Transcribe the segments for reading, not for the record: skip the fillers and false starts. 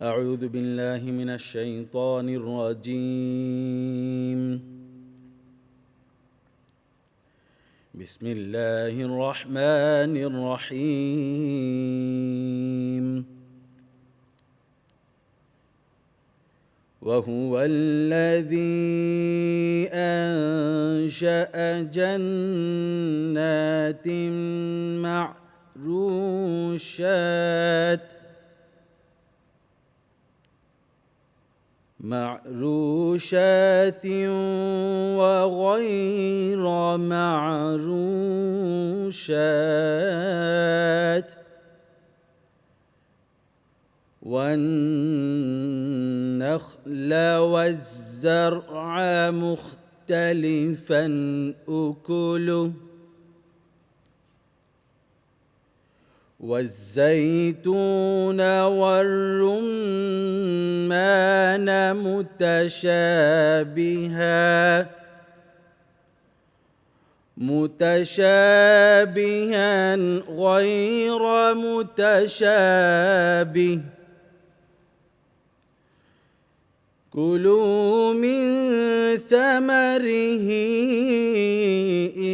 أعوذ بالله من الشيطان الرجيم. بسم الله الرحمن الرحيم. وهو الذي أنشأ جنات معروشات وغير معروشات والنخل والزرع مختلفا أكله والزيتون والرمان متشابها غير متشابه كلوا من ثمره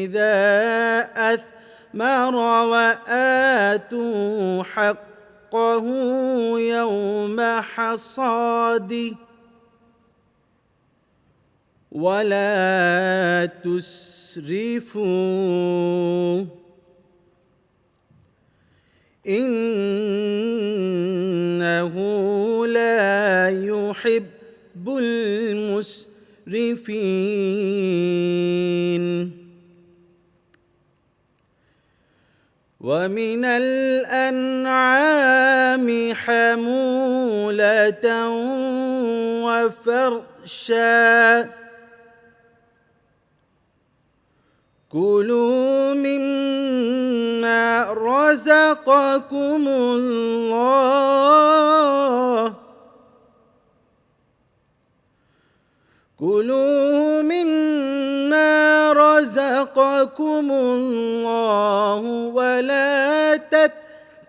إذا أثمر وآتوا حقه يوم حصاده ولا تسرفوا إنه لا يحب المسرفين. ومن الأنعام حمولة وفرشا كلوا مما رزقكم الله ولا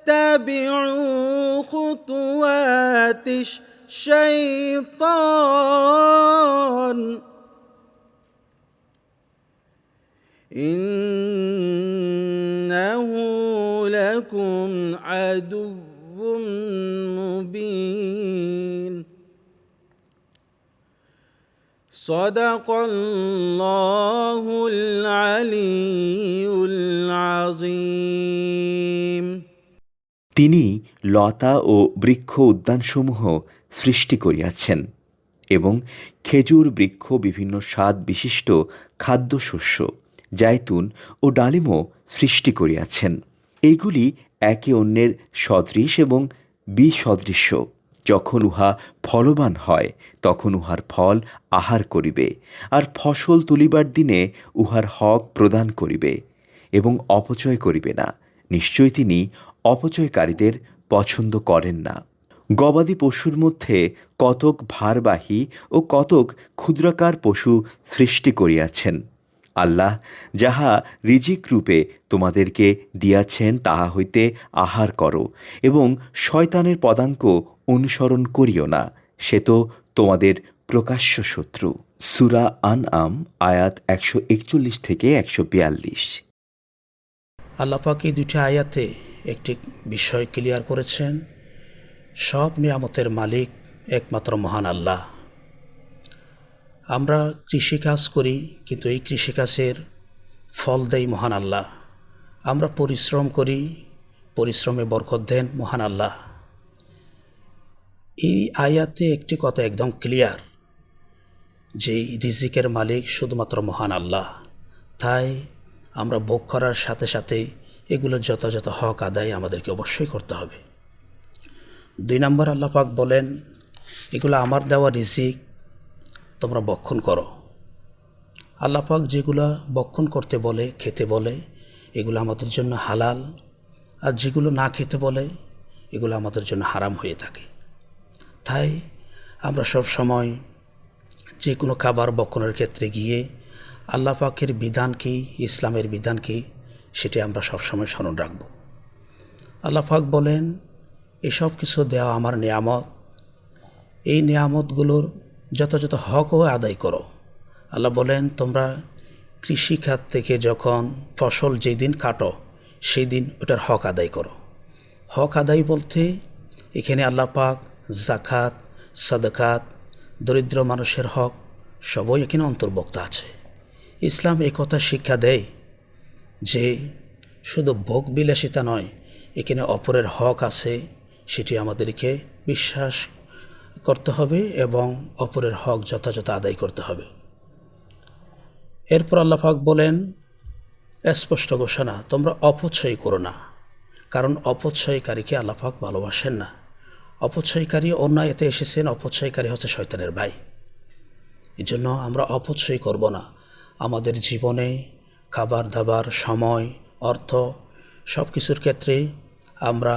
تتبعوا خطوات الشيطان إنه لكم عدو مبين. صدق الله العلي العظيم. তিনি লতা ও বৃক্ষ উদ্যানসমূহ সৃষ্টি করিয়াছেন এবং খেজুর বৃক্ষ বিভিন্ন স্বাদ বিশিষ্ট খাদ্যশস্য জাইতুন ও ডালিমও সৃষ্টি করিয়াছেন। এইগুলি একে অন্যের সদৃশ এবং বিসদৃশ্য। যখন উহা ফলবান হয় তখন উহার ফল আহার করিবে, আর ফসল তুলিবার দিনে উহার হক প্রদান করিবে এবং অপচয় করিবে না। নিশ্চয় তিনি অপচয়কারীদের পছন্দ করেন না। গবাদি পশুর মধ্যে কতক ভারবাহী ও কতক ক্ষুদ্রাকার পশু সৃষ্টি করিয়াছেন। আল্লাহ যাহা রিজিক রূপে তোমাদেরকে দিয়াছেন তাহা হইতে আহার করো এবং শয়তানের পদাঙ্ক অনুসরণ করিও না, সে তো তোমাদের প্রকাশ্য শত্রু। সূরা আনআম আয়াত 141 থেকে 142। আল্লাহ পাক এই দুটি আয়াতে একটি বিষয় ক্লিয়ার করেছেন, সব নিয়ামতের মালিক একমাত্র মহান আল্লাহ। আমরা কৃষিকাজ করি, কিন্তু এই কৃষিকাজের ফল দেয় মহান আল্লাহ। আমরা পরিশ্রম করি, পরিশ্রমে বরকত দেন মহান আল্লাহ। এই আয়াতে একটি কথা একদম ক্লিয়ার যেই রিজিকের মালিক শুধুমাত্র মহান আল্লাহ। তাই আমরা ভোগ করার সাথে সাথে এগুলোর যথাযথ হক আদায় আমাদেরকে অবশ্যই করতে হবে। 2 নম্বর আল্লাহ পাক বলেন, এগুলো আমার দেওয়া রিজিক, তোমরা ভক্ষণ করো। আল্লাহ পাক যেগুলো ভক্ষণ করতে বলে, খেতে বলে, এগুলো আমাদের জন্য হালাল, আর যেগুলো না খেতে বলে এগুলো আমাদের জন্য হারাম হয়ে থাকে। তাই আমরা সব সময় যে কোনো খাবার ভক্ষণের ক্ষেত্রে গিয়ে আল্লাহ পাকের বিধান কি, ইসলামের বিধান কি, সেটি আমরা সবসময় স্মরণ রাখব। আল্লাহ পাক বলেন, এসব কিছু দেওয়া আমার নিয়ামত, এই নিয়ামতগুলোর যথাযথ হকও আদায় করো। আল্লাহ বলেন, তোমরা কৃষিখাত থেকে যখন ফসল যেই দিন কাটো সেই দিন ওটার হক আদায় করো। হক আদায় বলতে এখানে আল্লাহ পাক জাকাত, সাদাকাত, দরিদ্র মানুষের হক সবই এখানে অন্তর্ভুক্ত আছে। ইসলাম একথা শিক্ষা দেয় যে শুধু ভোগ বিলাসিতা নয়, এখানে অপরের হক আছে, সেটি আমাদেরকে বিশ্বাস করতে হবে এবং অপরের হক যথাযথ আদায় করতে হবে। এরপর আল্লাহ পাক বলেন, স্পষ্ট ঘোষণা, তোমরা অপচয় করো না, কারণ অপচয়কারীকে আল্লাহ পাক ভালোবাসেন না। অপচয়কারী অন্যায় এতে এসেছেন, অপচয়কারী হচ্ছে শয়তানের ভাই। এই জন্য আমরা অপচয় করব না। আমাদের জীবনে খাবার দাবার, সময়, অর্থ সব কিছুর ক্ষেত্রে আমরা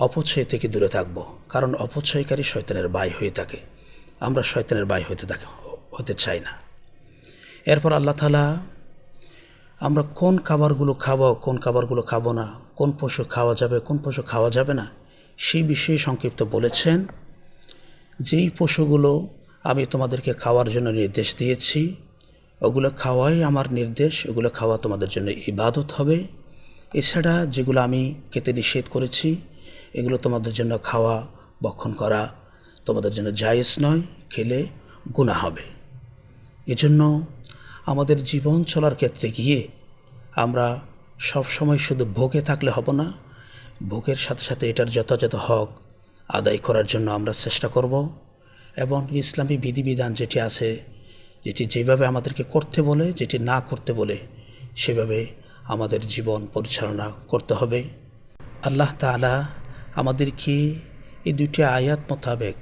অপচয় থেকে দূরে থাকব, কারণ অপচয়কারী শয়তানের ভাই হয়ে থাকে। আমরা শয়তানের ভাই হতে চাই না। এরপর আল্লাহ তাআলা আমরা কোন খাবারগুলো খাবো, কোন খাবারগুলো খাবো না, কোন পশু খাওয়া যাবে, কোন পশু খাওয়া যাবে না, সেই বিষয়ে সংক্ষিপ্ত বলেছেন। যেই পশুগুলো আমি তোমাদেরকে খাওয়ার জন্য নির্দেশ দিয়েছি, ওগুলো খাওয়াই আমার নির্দেশ, ওগুলো খাওয়া তোমাদের জন্য ইবাদত হবে। এছাড়া যেগুলো আমি খেতে নিষেধ করেছি, এগুলো তোমাদের জন্য খাওয়া, ভক্ষণ করা তোমাদের জন্য জায়েজ নয়, খেলে গুনাহ হবে। এজন্য আমাদের জীবন চলার ক্ষেত্রে গিয়ে আমরা সব সময় শুধু ভোগে থাকলে হবে না, ভোগের সাথে সাথে এটার যথাযথ হক আদায় করার জন্য আমরা চেষ্টা করব এবং ইসলামী বিধিবিধান যেটি আছে, যেটি যেভাবে আমাদেরকে করতে বলে, যেটি না করতে বলে, সেভাবে আমাদের জীবন পরিচালনা করতে হবে। আল্লাহ তাআলা আমাদেরকে এই 2টি আয়াত মোতাবেক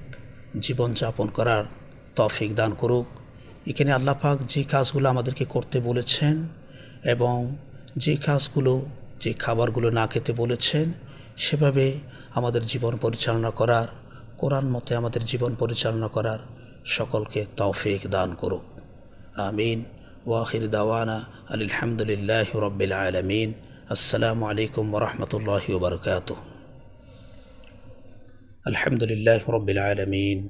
জীবনযাপন করার তৌফিক দান করুক। এখানে আল্লাহ পাক যে কাজগুলো আমাদেরকে করতে বলেছেন এবং যে কাজগুলো, যে খাবারগুলো না খেতে বলেছেন, সেভাবে আমাদের জীবন পরিচালনা করার, কোরআন মতে আমাদের জীবন পরিচালনা করার সকলকে তৌফিক দান করুক। আমিন। ওয়া আখির দাওয়ানা আলহামদুলিল্লাহি রাব্বিল আলামিন। আসসালামু আলাইকুম ওয়া রাহমাতুল্লাহি ওয়া বারাকাতুহু। আলহামদুলিল্লাহি রাব্বিল আলামিন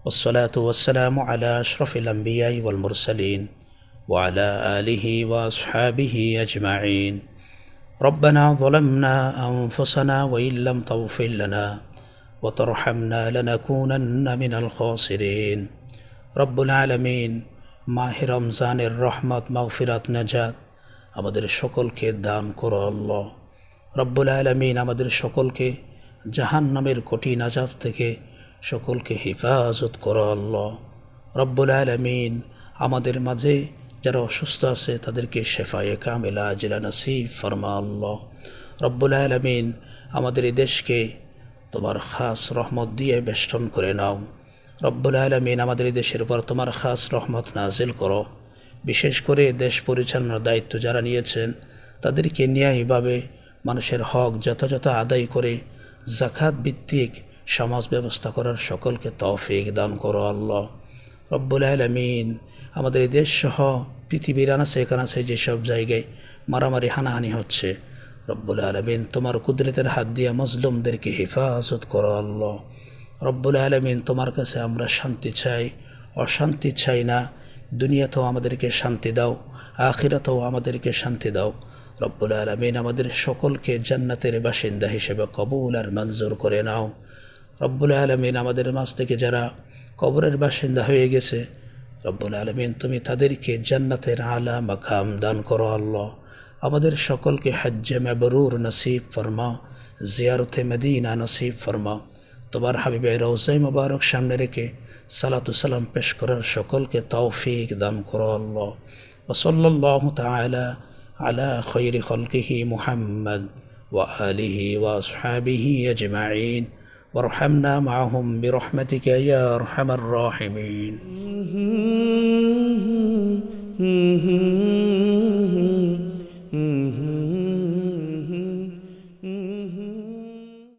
والصلاة والسلام على أشرف الأنبياء والمرسلين وعلى آله وأصحابه أجمعين. ربنا ظلمنا أنفسنا وإن لم تغفر لنا وترحمنا لنكونن من الخاسرين. رب العالمين মাহ রমজানের রহমত, মাগফিরাত, নাজাত আমাদের সকলকে দান করো আল্লাহ। রব্বুল আলামিন আমাদের সকলকে জাহান্নামের কঠিন আযাব থেকে সকলকে হেফাজত করো আল্লাহ। রব্বুল আলামিন আমাদের মাঝে যারা অসুস্থ আছে তাদেরকে শেফায়ে কামেলা আজিলা নসিব ফরমা আল্লাহ। রব্বুল আলামিন আমাদের এই দেশকে তোমার খাস রহমত দিয়ে বেষ্টন করে নাও। রব্বুল আলামিন আমাদের এই দেশের উপর তোমার খাস রহমত নাজিল করো। বিশেষ করে দেশ পরিচালনার দায়িত্ব যারা নিয়েছেন তাদেরকে ন্যায়ভাবে মানুষের হক যথাযথ আদায় করে যাকাত ভিত্তিক সমাজ ব্যবস্থা করার সকলকে তৌফিক দান করো আল্লাহ। রব্বুল আলামিন আমাদের এই দেশ সহ পৃথিবীর আনাচে কানাচে যেসব জায়গায় মারামারি হানাহানি হচ্ছে, রব্বুল আলামিন তোমার কুদরতের হাত দিয়ে মজলুমদেরকে হেফাজত করো আল্লাহ। রব্বুল আলামিন তোমার কাছে আমরা শান্তি চাই, অশান্তি চাই না। দুনিয়াতেও আমাদেরকে শান্তি দাও, আখিরাতেও আমাদেরকে শান্তি দাও। রব্বুল আলামিন আমাদের সকলকে জান্নাতের বাসিন্দা হিসেবে কবুল আর মঞ্জুর করে নাও। রব্বুল আলামিন আমাদের মাঝ থেকে যারা কবরের বাসিন্দা হয়ে গেছে, রব্বুল আলামিন তুমি তাদেরকে জান্নাতের আলা মাকাম দান করো আল্লাহ। আমাদের সকলকে হজ্জে মাবরুর নসিব ফরমা, জিয়ারতে মদিনা নসিব ফরমা। তোমার হাবিবের রওজায়ে মুবারক সামনে রেখে সালাতু সালাম পেশ করার সকলকে তৌফিক দান করো আল্লাহ। ওয়া সাল্লাল্লাহু তাআলা আলা খায়রি খালকিহি মুহাম্মদ ওয়া আলিহি ওয়া আসহাবিহি আজমাইন ওয়ারহামনা মাআহুম বিরহমাতিকা ইয়া আরহামার রাহিমিন।